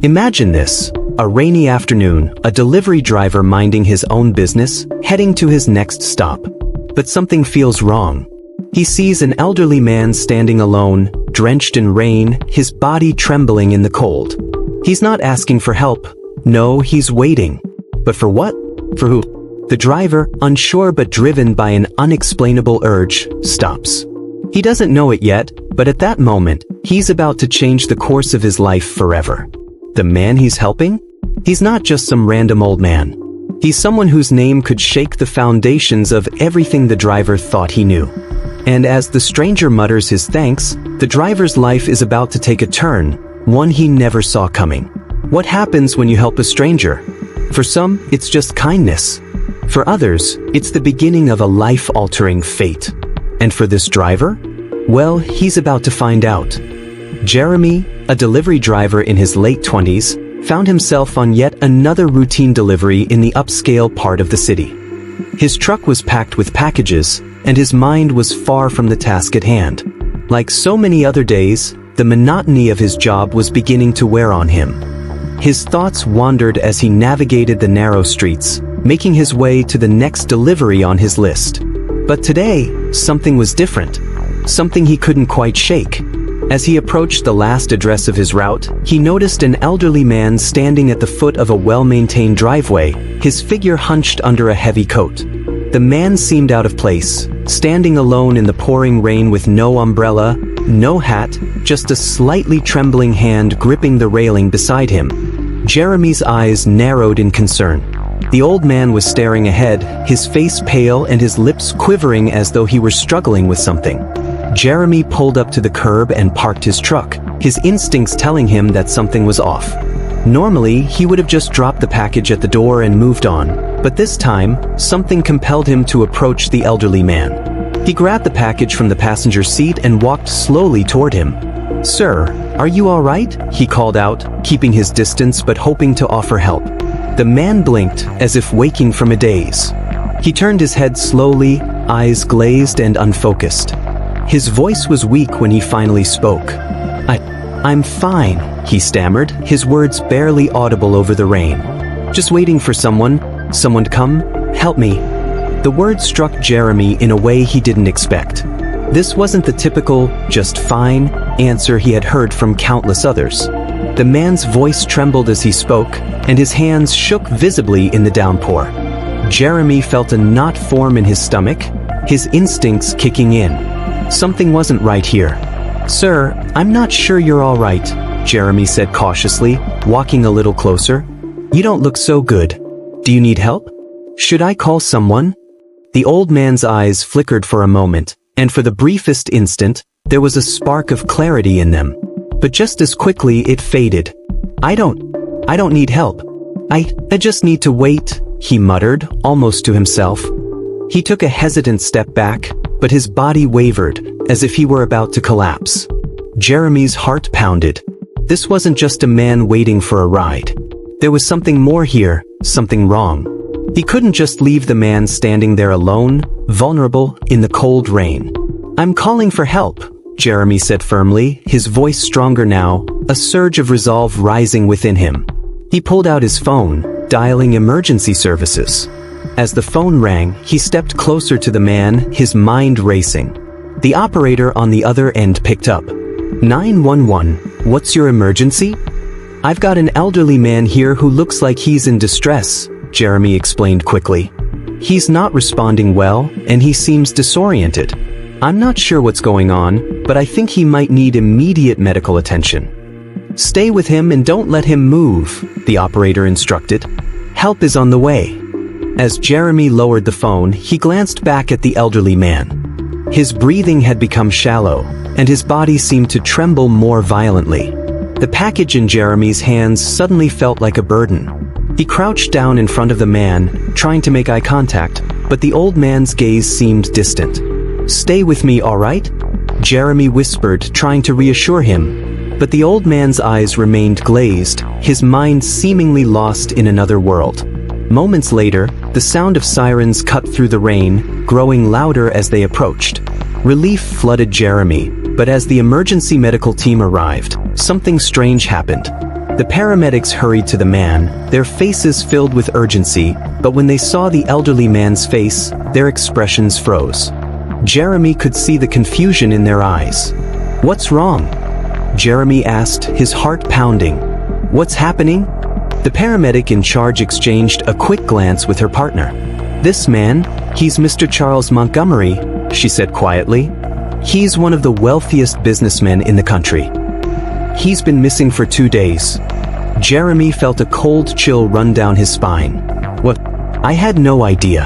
Imagine this. A rainy afternoon, a delivery driver minding his own business, heading to his next stop. But something feels wrong. He sees an elderly man standing alone, drenched in rain, his body trembling in the cold. He's not asking for help. No, he's waiting. But for what? For who? The driver, unsure but driven by an unexplainable urge, stops. He doesn't know it yet, but at that moment, he's about to change the course of his life forever. The man he's helping? He's not just some random old man. He's someone whose name could shake the foundations of everything the driver thought he knew. And as the stranger mutters his thanks, the driver's life is about to take a turn, one he never saw coming. What happens when you help a stranger? For some, it's just kindness. For others, it's the beginning of a life-altering fate. And for this driver? Well, he's about to find out. Jeremy, a delivery driver in his late 20s, found himself on yet another routine delivery in the upscale part of the city. His truck was packed with packages, and his mind was far from the task at hand. Like so many other days, the monotony of his job was beginning to wear on him. His thoughts wandered as he navigated the narrow streets, making his way to the next delivery on his list. But today, something was different. Something he couldn't quite shake. As he approached the last address of his route, he noticed an elderly man standing at the foot of a well-maintained driveway, his figure hunched under a heavy coat. The man seemed out of place, standing alone in the pouring rain with no umbrella, no hat, just a slightly trembling hand gripping the railing beside him. Jeremy's eyes narrowed in concern. The old man was staring ahead, his face pale and his lips quivering as though he were struggling with something. Jeremy pulled up to the curb and parked his truck, his instincts telling him that something was off. Normally, he would have just dropped the package at the door and moved on, but this time, something compelled him to approach the elderly man. He grabbed the package from the passenger seat and walked slowly toward him. "Sir, are you all right?" he called out, keeping his distance but hoping to offer help. The man blinked, as if waking from a daze. He turned his head slowly, eyes glazed and unfocused. His voice was weak when he finally spoke. I'm fine," he stammered, his words barely audible over the rain. "Just waiting for someone to come, help me." The words struck Jeremy in a way he didn't expect. This wasn't the typical, "just fine," answer he had heard from countless others. The man's voice trembled as he spoke, and his hands shook visibly in the downpour. Jeremy felt a knot form in his stomach, his instincts kicking in. Something wasn't right here. "Sir, I'm not sure you're all right," Jeremy said cautiously, walking a little closer. "You don't look so good. Do you need help? Should I call someone?" The old man's eyes flickered for a moment, and for the briefest instant, there was a spark of clarity in them. But just as quickly it faded. I don't need help. I just need to wait," he muttered, almost to himself. He took a hesitant step back, but his body wavered, as if he were about to collapse. Jeremy's heart pounded. This wasn't just a man waiting for a ride. There was something more here, something wrong. He couldn't just leave the man standing there alone, vulnerable, in the cold rain. "I'm calling for help," Jeremy said firmly, his voice stronger now, a surge of resolve rising within him. He pulled out his phone, dialing emergency services. As the phone rang, he stepped closer to the man, his mind racing. The operator on the other end picked up. 911, what's your emergency? I've got an elderly man here who looks like he's in distress, Jeremy explained quickly. He's not responding well, and he seems disoriented. I'm not sure what's going on, but I think he might need immediate medical attention. Stay with him and don't let him move, the operator instructed. Help is on the way. As Jeremy lowered the phone, he glanced back at the elderly man. His breathing had become shallow, and his body seemed to tremble more violently. The package in Jeremy's hands suddenly felt like a burden. He crouched down in front of the man, trying to make eye contact, but the old man's gaze seemed distant. Stay with me, all right? Jeremy whispered, trying to reassure him. But the old man's eyes remained glazed, his mind seemingly lost in another world. Moments later, the sound of sirens cut through the rain, growing louder as they approached. Relief flooded Jeremy, but as the emergency medical team arrived, something strange happened. The paramedics hurried to the man, their faces filled with urgency, but when they saw the elderly man's face, their expressions froze. Jeremy could see the confusion in their eyes. "What's wrong?" Jeremy asked, his heart pounding. "What's happening?" The paramedic in charge exchanged a quick glance with her partner. "This man, he's Mr. Charles Montgomery," she said quietly. "He's one of the wealthiest businessmen in the country. He's been missing for 2 days." Jeremy felt a cold chill run down his spine. "What? I had no idea.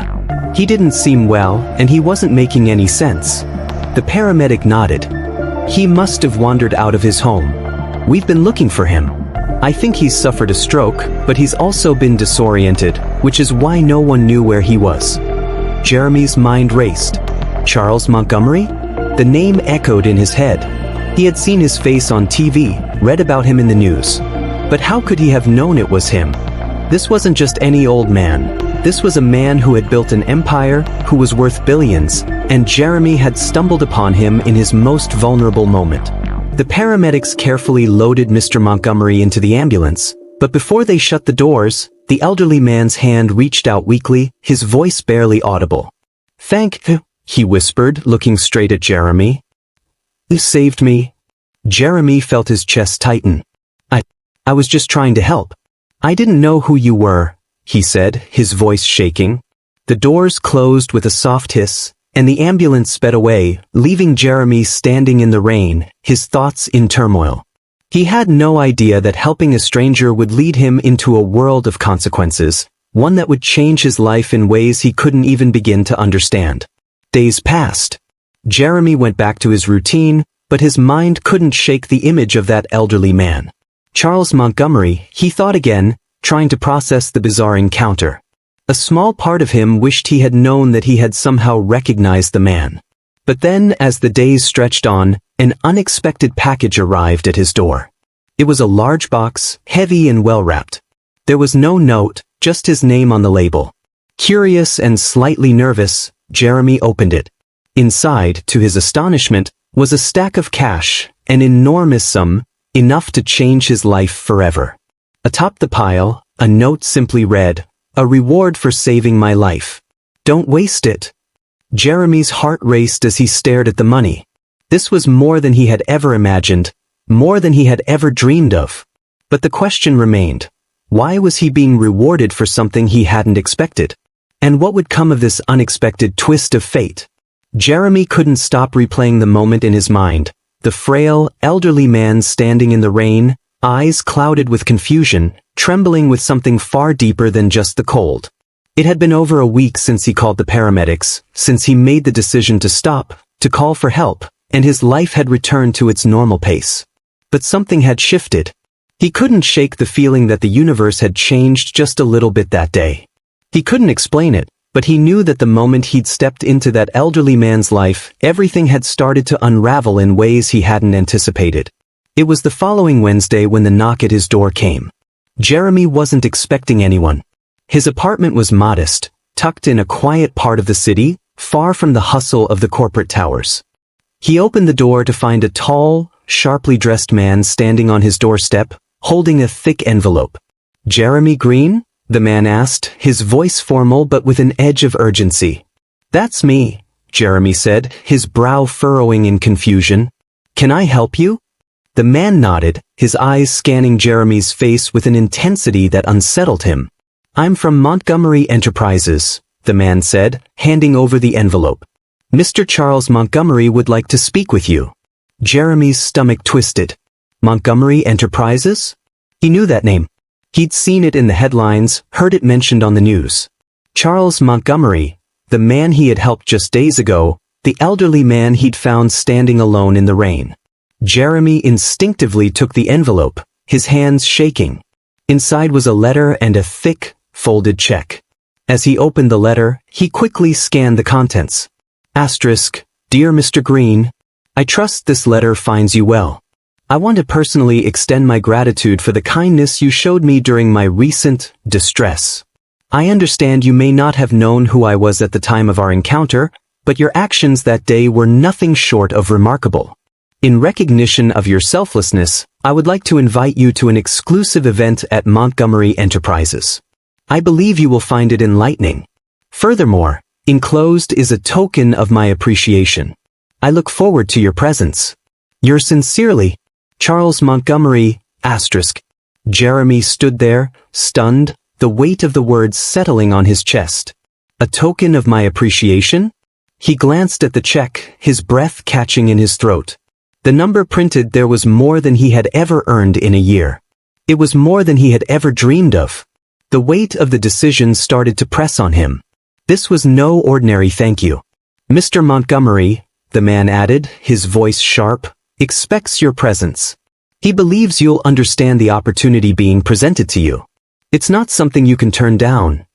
He didn't seem well, and he wasn't making any sense." The paramedic nodded. "He must have wandered out of his home. We've been looking for him. I think he's suffered a stroke, but he's also been disoriented, which is why no one knew where he was." Jeremy's mind raced. Charles Montgomery? The name echoed in his head. He had seen his face on TV, read about him in the news. But how could he have known it was him? This wasn't just any old man. This was a man who had built an empire, who was worth billions, and Jeremy had stumbled upon him in his most vulnerable moment. The paramedics carefully loaded Mr. Montgomery into the ambulance, but before they shut the doors, the elderly man's hand reached out weakly, his voice barely audible. "Thank you," he whispered, looking straight at Jeremy. "You saved me." Jeremy felt his chest tighten. I was just trying to help. I didn't know who you were," he said, his voice shaking. The doors closed with a soft hiss, and the ambulance sped away, leaving Jeremy standing in the rain, his thoughts in turmoil. He had no idea that helping a stranger would lead him into a world of consequences, one that would change his life in ways he couldn't even begin to understand. Days passed. Jeremy went back to his routine, but his mind couldn't shake the image of that elderly man. Charles Montgomery, he thought again, trying to process the bizarre encounter. A small part of him wished he had known that he had somehow recognized the man. But then, as the days stretched on, an unexpected package arrived at his door. It was a large box, heavy and well-wrapped. There was no note, just his name on the label. Curious and slightly nervous, Jeremy opened it. Inside, to his astonishment, was a stack of cash, an enormous sum, enough to change his life forever. Atop the pile, a note simply read, "A reward for saving my life. Don't waste it." Jeremy's heart raced as he stared at the money. This was more than he had ever imagined, more than he had ever dreamed of. But the question remained, why was he being rewarded for something he hadn't expected? And what would come of this unexpected twist of fate? Jeremy couldn't stop replaying the moment in his mind. The frail, elderly man standing in the rain, eyes clouded with confusion, trembling with something far deeper than just the cold. It had been over a week since he called the paramedics, since he made the decision to stop, to call for help, and his life had returned to its normal pace. But something had shifted. He couldn't shake the feeling that the universe had changed just a little bit that day. He couldn't explain it, but he knew that the moment he'd stepped into that elderly man's life, everything had started to unravel in ways he hadn't anticipated. It was the following Wednesday when the knock at his door came. Jeremy wasn't expecting anyone. His apartment was modest, tucked in a quiet part of the city, far from the hustle of the corporate towers. He opened the door to find a tall, sharply dressed man standing on his doorstep, holding a thick envelope. "Jeremy Green?" the man asked, his voice formal but with an edge of urgency. "That's me," Jeremy said, his brow furrowing in confusion. "Can I help you?" The man nodded, his eyes scanning Jeremy's face with an intensity that unsettled him. "I'm from Montgomery Enterprises," the man said, handing over the envelope. "Mr. Charles Montgomery would like to speak with you." Jeremy's stomach twisted. Montgomery Enterprises? He knew that name. He'd seen it in the headlines, heard it mentioned on the news. Charles Montgomery, the man he had helped just days ago, the elderly man he'd found standing alone in the rain. Jeremy instinctively took the envelope, his hands shaking. Inside was a letter and a thick, folded check. As he opened the letter, he quickly scanned the contents. Asterisk, "Dear Mr. Green, I trust this letter finds you well. I want to personally extend my gratitude for the kindness you showed me during my recent distress. I understand you may not have known who I was at the time of our encounter, but your actions that day were nothing short of remarkable. In recognition of your selflessness, I would like to invite you to an exclusive event at Montgomery Enterprises. I believe you will find it enlightening. Furthermore, enclosed is a token of my appreciation. I look forward to your presence. Yours sincerely, Charles Montgomery, **. Jeremy stood there, stunned, the weight of the words settling on his chest. A token of my appreciation? He glanced at the check, his breath catching in his throat. The number printed there was more than he had ever earned in a year. It was more than he had ever dreamed of. The weight of the decision started to press on him. This was no ordinary thank you. Mr. Montgomery, the man added, his voice sharp, expects your presence. He believes you'll understand the opportunity being presented to you. It's not something you can turn down.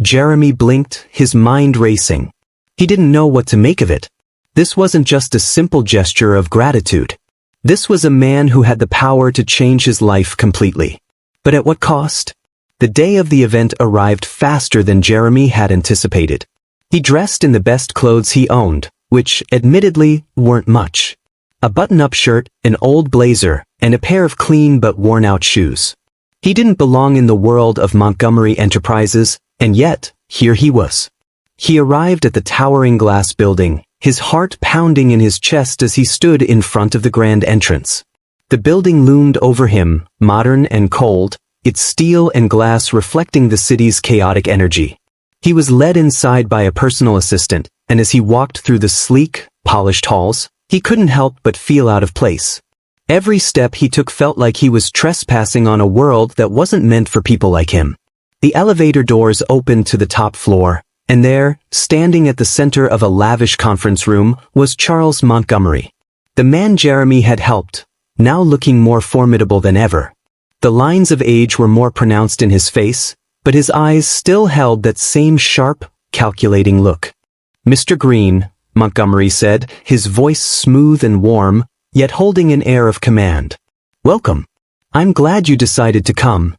Jeremy blinked, his mind racing. He didn't know what to make of it. This wasn't just a simple gesture of gratitude. This was a man who had the power to change his life completely. But at what cost? The day of the event arrived faster than Jeremy had anticipated. He dressed in the best clothes he owned, which, admittedly, weren't much. A button-up shirt, an old blazer, and a pair of clean but worn-out shoes. He didn't belong in the world of Montgomery Enterprises, and yet, here he was. He arrived at the towering glass building, his heart pounding in his chest as he stood in front of the grand entrance. The building loomed over him, modern and cold, its steel and glass reflecting the city's chaotic energy. He was led inside by a personal assistant, and as he walked through the sleek, polished halls, he couldn't help but feel out of place. Every step he took felt like he was trespassing on a world that wasn't meant for people like him. The elevator doors opened to the top floor, and there, standing at the center of a lavish conference room, was Charles Montgomery. The man Jeremy had helped, now looking more formidable than ever. The lines of age were more pronounced in his face, but his eyes still held that same sharp, calculating look. "Mr. Green," Montgomery said, his voice smooth and warm, yet holding an air of command. "Welcome. I'm glad you decided to come."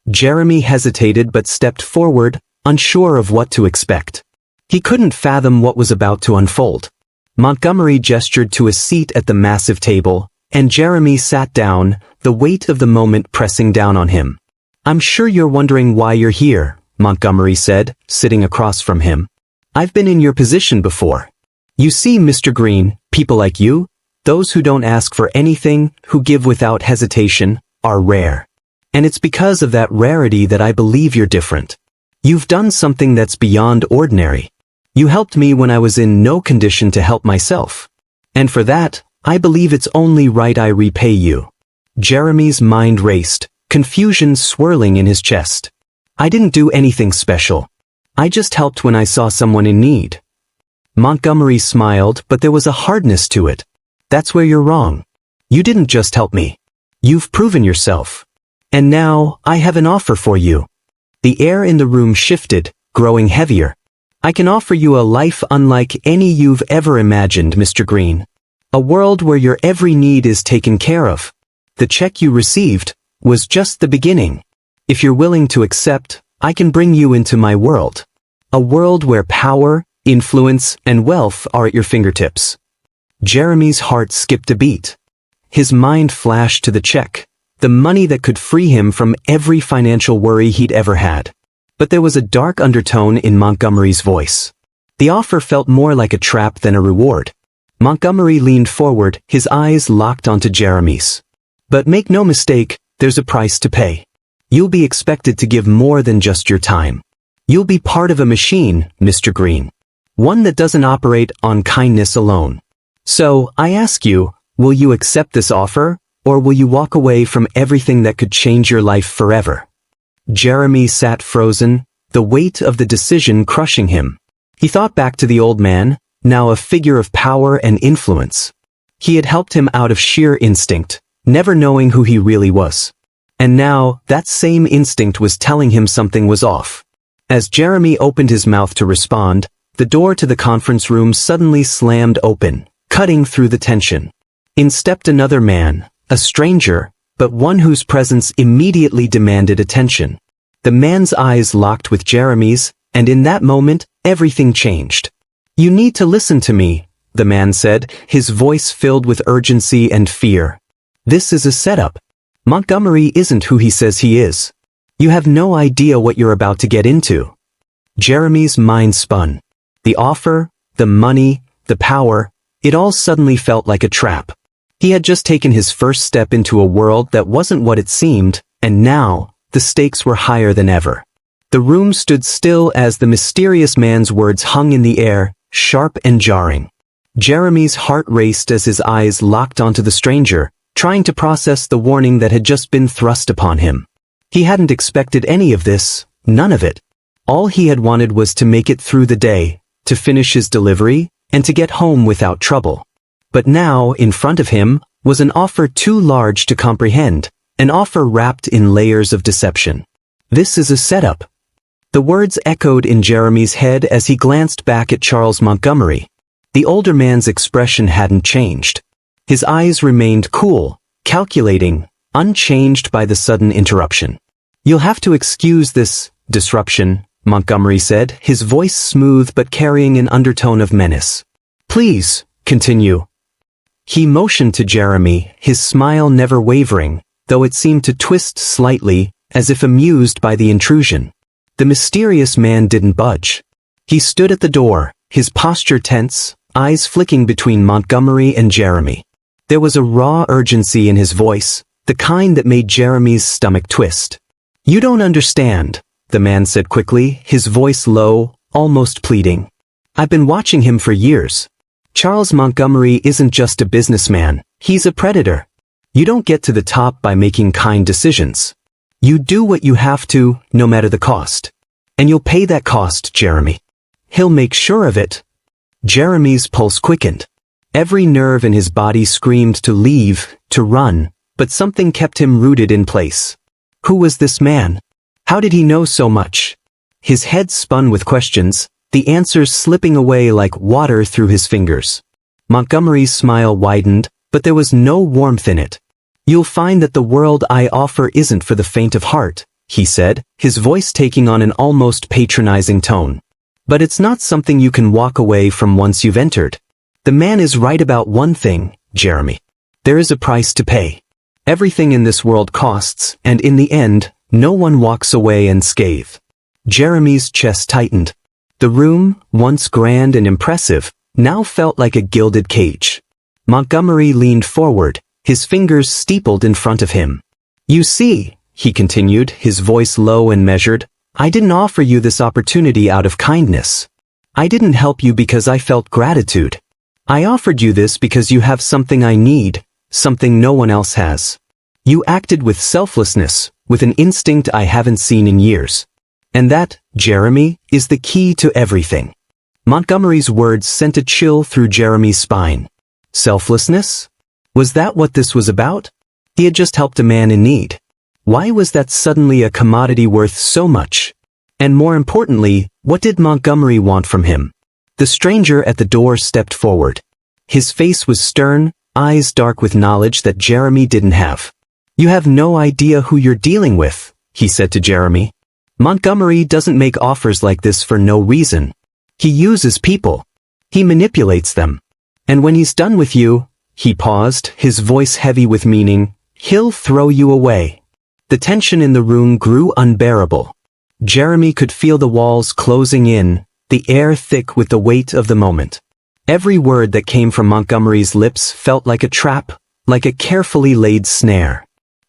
Jeremy hesitated but stepped forward, unsure of what to expect. He couldn't fathom what was about to unfold. Montgomery gestured to a seat at the massive table, and Jeremy sat down, the weight of the moment pressing down on him. "I'm sure you're wondering why you're here," Montgomery said, sitting across from him. "I've been in your position before. You see, Mr. Green, people like you, those who don't ask for anything, who give without hesitation, are rare. And it's because of that rarity that I believe you're different. You've done something that's beyond ordinary. You helped me when I was in no condition to help myself. And for that, I believe it's only right I repay you." Jeremy's mind raced, confusion swirling in his chest. "I didn't do anything special. I just helped when I saw someone in need." Montgomery smiled, but there was a hardness to it. "That's where you're wrong. You didn't just help me. You've proven yourself. And now, I have an offer for you." The air in the room shifted, growing heavier. "I can offer you a life unlike any you've ever imagined, Mr. Green. A world where your every need is taken care of. The check you received was just the beginning. If you're willing to accept, I can bring you into my world. A world where power, influence, and wealth are at your fingertips." Jeremy's heart skipped a beat. His mind flashed to the check, the money that could free him from every financial worry he'd ever had. But there was a dark undertone in Montgomery's voice. The offer felt more like a trap than a reward. Montgomery leaned forward, his eyes locked onto Jeremy's. "But make no mistake, there's a price to pay. You'll be expected to give more than just your time. You'll be part of a machine, Mr. Green. One that doesn't operate on kindness alone. So, I ask you, will you accept this offer, or will you walk away from everything that could change your life forever?" Jeremy sat frozen, the weight of the decision crushing him. He thought back to the old man, now a figure of power and influence. He had helped him out of sheer instinct, never knowing who he really was. And now, that same instinct was telling him something was off. As Jeremy opened his mouth to respond, the door to the conference room suddenly slammed open, cutting through the tension. In stepped another man, a stranger, but one whose presence immediately demanded attention. The man's eyes locked with Jeremy's, and in that moment, everything changed. "You need to listen to me," the man said, his voice filled with urgency and fear. This is a setup. Montgomery isn't who he says he is. You have no idea what you're about to get into. Jeremy's mind spun. The offer, the money, the power, it all suddenly felt like a trap. He had just taken his first step into a world that wasn't what it seemed, and now, the stakes were higher than ever. The room stood still as the mysterious man's words hung in the air, sharp and jarring. Jeremy's heart raced as his eyes locked onto the stranger, trying to process the warning that had just been thrust upon him. He hadn't expected any of this, none of it. All he had wanted was to make it through the day, to finish his delivery, and to get home without trouble. But now, in front of him, was an offer too large to comprehend, an offer wrapped in layers of deception. This is a setup. The words echoed in Jeremy's head as he glanced back at Charles Montgomery. The older man's expression hadn't changed. His eyes remained cool, calculating, unchanged by the sudden interruption. "You'll have to excuse this disruption," Montgomery said, his voice smooth but carrying an undertone of menace. "Please, continue." He motioned to Jeremy, his smile never wavering, though it seemed to twist slightly, as if amused by the intrusion. The mysterious man didn't budge. He stood at the door, his posture tense, eyes flicking between Montgomery and Jeremy. There was a raw urgency in his voice, the kind that made Jeremy's stomach twist. "You don't understand," the man said quickly, his voice low, almost pleading. "I've been watching him for years. Charles Montgomery isn't just a businessman, he's a predator. You don't get to the top by making kind decisions. You do what you have to, no matter the cost. And you'll pay that cost, Jeremy. He'll make sure of it." Jeremy's pulse quickened. Every nerve in his body screamed to leave, to run, but something kept him rooted in place. Who was this man? How did he know so much? His head spun with questions, the answers slipping away like water through his fingers. Montgomery's smile widened, but there was no warmth in it. "You'll find that the world I offer isn't for the faint of heart," he said, his voice taking on an almost patronizing tone. "But it's not something you can walk away from once you've entered. The man is right about one thing, Jeremy. There is a price to pay. Everything in this world costs, and in the end, no one walks away unscathed." Jeremy's chest tightened. The room, once grand and impressive, now felt like a gilded cage. Montgomery leaned forward, his fingers steepled in front of him. "You see," he continued, his voice low and measured, "I didn't offer you this opportunity out of kindness. I didn't help you because I felt gratitude. I offered you this because you have something I need, something no one else has. You acted with selflessness, with an instinct I haven't seen in years. And that, Jeremy, is the key to everything." Montgomery's words sent a chill through Jeremy's spine. Selflessness? Was that what this was about? He had just helped a man in need. Why was that suddenly a commodity worth so much? And more importantly, what did Montgomery want from him? The stranger at the door stepped forward. His face was stern, eyes dark with knowledge that Jeremy didn't have. "You have no idea who you're dealing with," he said to Jeremy. "Montgomery doesn't make offers like this for no reason. He uses people. He manipulates them. And when he's done with you," he paused, his voice heavy with meaning, "he'll throw you away." The tension in the room grew unbearable. Jeremy could feel the walls closing in, the air thick with the weight of the moment. Every word that came from Montgomery's lips felt like a trap, like a carefully laid snare.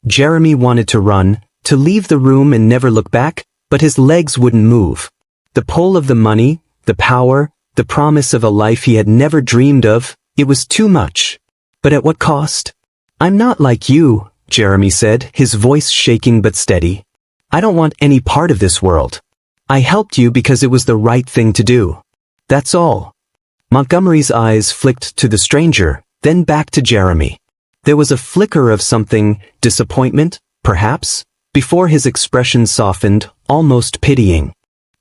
Jeremy wanted to run, to leave the room and never look back, but his legs wouldn't move. The pull of the money, the power, the promise of a life he had never dreamed of, it was too much. But at what cost? "I'm not like you," Jeremy said, his voice shaking but steady. "I don't want any part of this world. I helped you because it was the right thing to do. That's all." Montgomery's eyes flicked to the stranger, then back to Jeremy. There was a flicker of something, disappointment, perhaps, before his expression softened, almost pitying.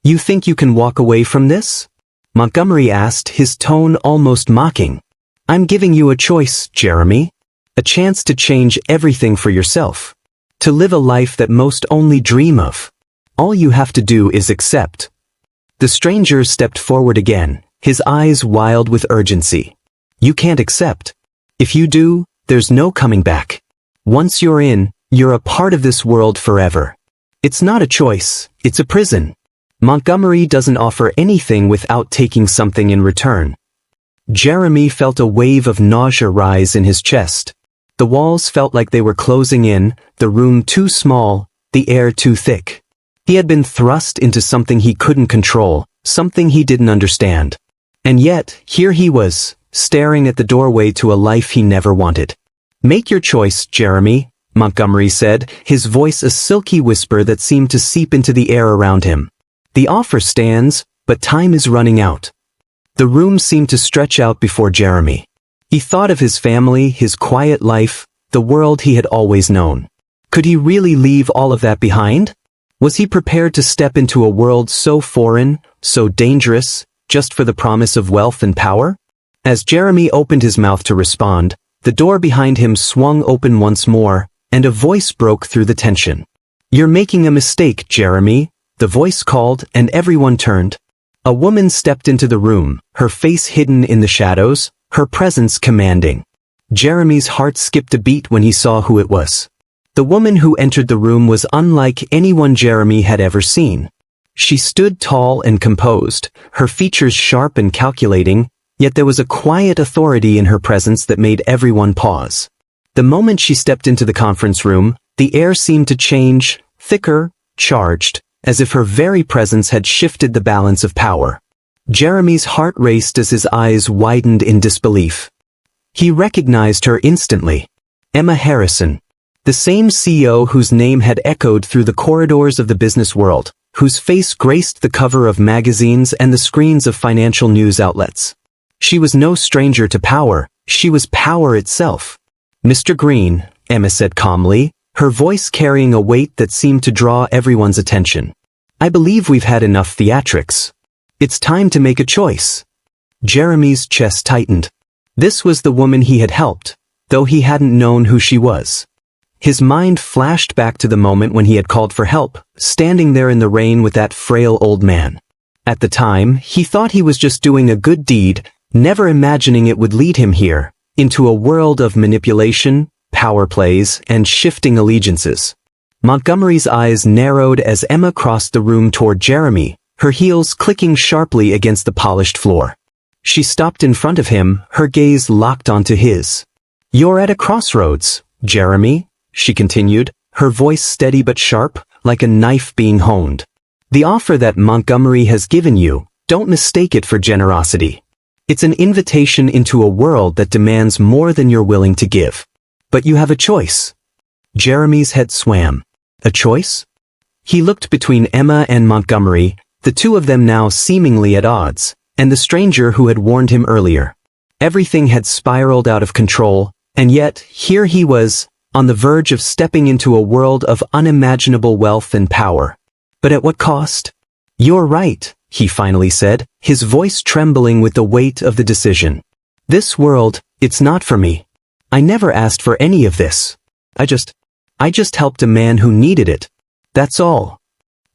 "You think you can walk away from this?" Montgomery asked, his tone almost mocking. "I'm giving you a choice, Jeremy. A chance to change everything for yourself. To live a life that most only dream of. All you have to do is accept." The stranger stepped forward again, his eyes wild with urgency. "You can't accept. If you do, there's no coming back. Once you're in, you're a part of this world forever. It's not a choice, it's a prison. Montgomery doesn't offer anything without taking something in return. Jeremy felt a wave of nausea rise in his chest. The walls felt like they were closing in, the room too small, the air too thick. He had been thrust into something he couldn't control, something he didn't understand. And yet, here he was, staring at the doorway to a life he never wanted. "Make your choice, Jeremy," Montgomery said, his voice a silky whisper that seemed to seep into the air around him. "The offer stands, but time is running out." The room seemed to stretch out before Jeremy. He thought of his family, his quiet life, the world he had always known. Could he really leave all of that behind? Was he prepared to step into a world so foreign, so dangerous, just for the promise of wealth and power? As Jeremy opened his mouth to respond, the door behind him swung open once more, and a voice broke through the tension. "You're making a mistake, Jeremy," the voice called, and everyone turned. A woman stepped into the room, her face hidden in the shadows, her presence commanding. Jeremy's heart skipped a beat when he saw who it was. The woman who entered the room was unlike anyone Jeremy had ever seen. She stood tall and composed, her features sharp and calculating, yet there was a quiet authority in her presence that made everyone pause. The moment she stepped into the conference room, the air seemed to change, thicker, charged, as if her very presence had shifted the balance of power. Jeremy's heart raced as his eyes widened in disbelief. He recognized her instantly. Emma Harrison. The same CEO whose name had echoed through the corridors of the business world, whose face graced the cover of magazines and the screens of financial news outlets. She was no stranger to power, she was power itself. "Mr. Green," Emma said calmly, her voice carrying a weight that seemed to draw everyone's attention. "I believe we've had enough theatrics. It's time to make a choice." Jeremy's chest tightened. This was the woman he had helped, though he hadn't known who she was. His mind flashed back to the moment when he had called for help, standing there in the rain with that frail old man. At the time, he thought he was just doing a good deed, never imagining it would lead him here, into a world of manipulation, power plays, and shifting allegiances. Montgomery's eyes narrowed as Emma crossed the room toward Jeremy, her heels clicking sharply against the polished floor. She stopped in front of him, her gaze locked onto his. "You're at a crossroads, Jeremy," she continued, her voice steady but sharp, like a knife being honed. "The offer that Montgomery has given you, don't mistake it for generosity. It's an invitation into a world that demands more than you're willing to give. But you have a choice." Jeremy's head swam. A choice? He looked between Emma and Montgomery, the two of them now seemingly at odds, and the stranger who had warned him earlier. Everything had spiraled out of control, and yet, here he was, on the verge of stepping into a world of unimaginable wealth and power. But at what cost? "You're right," he finally said, his voice trembling with the weight of the decision. "This world, it's not for me. I never asked for any of this. I just helped a man who needed it. That's all."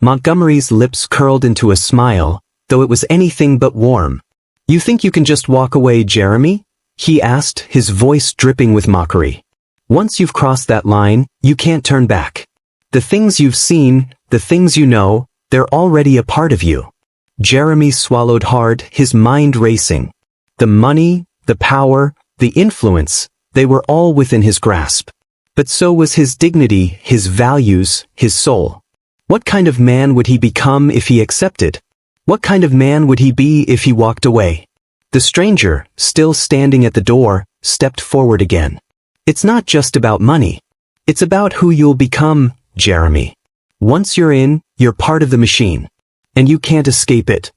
Montgomery's lips curled into a smile, though it was anything but warm. "You think you can just walk away, Jeremy?" he asked, his voice dripping with mockery. "Once you've crossed that line, you can't turn back. The things you've seen, the things you know, they're already a part of you." Jeremy swallowed hard, his mind racing. The money, the power, the influence, they were all within his grasp. But so was his dignity, his values, his soul. What kind of man would he become if he accepted? What kind of man would he be if he walked away? The stranger, still standing at the door, stepped forward again. "It's not just about money. It's about who you'll become, Jeremy. Once you're in, you're part of the machine. And you can't escape it."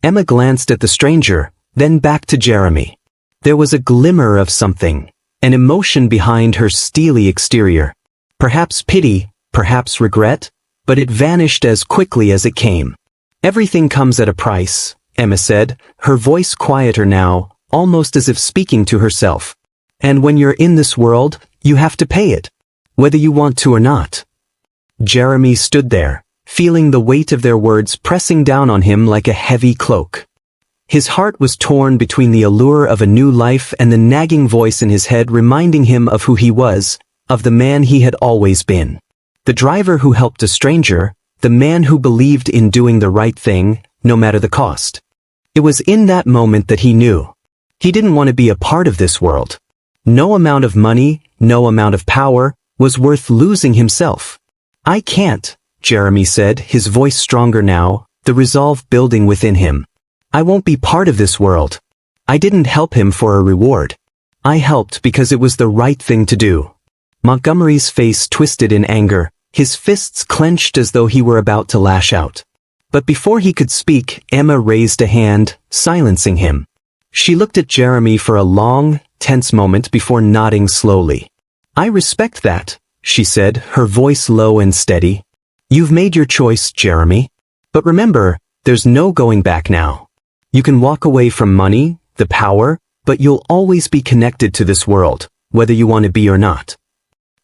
Emma glanced at the stranger, then back to Jeremy. There was a glimmer of something, an emotion behind her steely exterior. Perhaps pity, perhaps regret, but it vanished as quickly as it came. "Everything comes at a price," Emma said, her voice quieter now, almost as if speaking to herself. "And when you're in this world, you have to pay it, whether you want to or not." Jeremy stood there, feeling the weight of their words pressing down on him like a heavy cloak. His heart was torn between the allure of a new life and the nagging voice in his head reminding him of who he was, of the man he had always been. The driver who helped a stranger, the man who believed in doing the right thing, no matter the cost. It was in that moment that he knew. He didn't want to be a part of this world. No amount of money, no amount of power, was worth losing himself. "I can't," Jeremy said, his voice stronger now, the resolve building within him. "I won't be part of this world." I didn't help him for a reward. I helped because it was the right thing to do. Montgomery's face twisted in anger, his fists clenched as though he were about to lash out. But before he could speak, Emma raised a hand, silencing him. She looked at Jeremy for a long, tense moment before nodding slowly. "I respect that," she said, her voice low and steady. "You've made your choice, Jeremy. But remember, there's no going back now. You can walk away from money, the power, but you'll always be connected to this world, whether you want to be or not."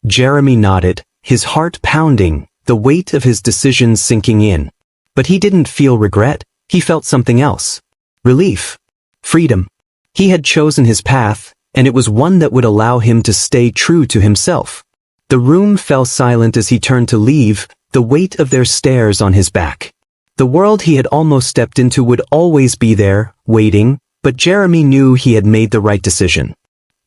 Jeremy nodded, his heart pounding, the weight of his decisions sinking in. But he didn't feel regret, he felt something else. Relief. Freedom. He had chosen his path, and it was one that would allow him to stay true to himself. The room fell silent as he turned to leave, the weight of their stares on his back. The world he had almost stepped into would always be there, waiting, but Jeremy knew he had made the right decision.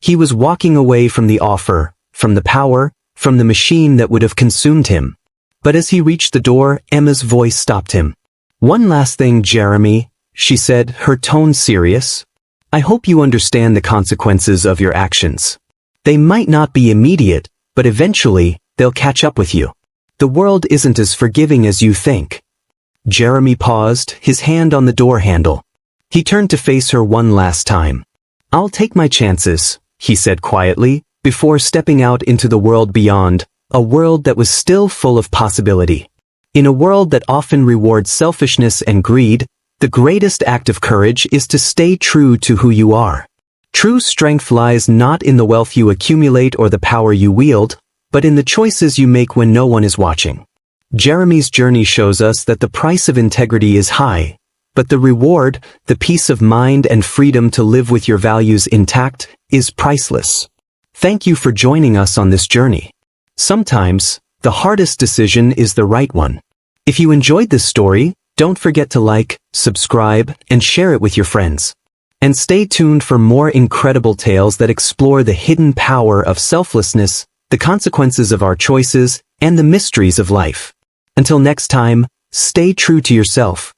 He was walking away from the offer, from the power, from the machine that would have consumed him. But as he reached the door, Emma's voice stopped him. "One last thing, Jeremy," she said, her tone serious. "I hope you understand the consequences of your actions. They might not be immediate, but eventually, they'll catch up with you. The world isn't as forgiving as you think." Jeremy paused, his hand on the door handle. He turned to face her one last time. "I'll take my chances," he said quietly, before stepping out into the world beyond, a world that was still full of possibility. In a world that often rewards selfishness and greed, the greatest act of courage is to stay true to who you are. True strength lies not in the wealth you accumulate or the power you wield, but in the choices you make when no one is watching. Jeremy's journey shows us that the price of integrity is high, but the reward, the peace of mind and freedom to live with your values intact, is priceless. Thank you for joining us on this journey. Sometimes, the hardest decision is the right one. If you enjoyed this story, don't forget to like, subscribe, and share it with your friends. And stay tuned for more incredible tales that explore the hidden power of selflessness, the consequences of our choices, and the mysteries of life. Until next time, stay true to yourself.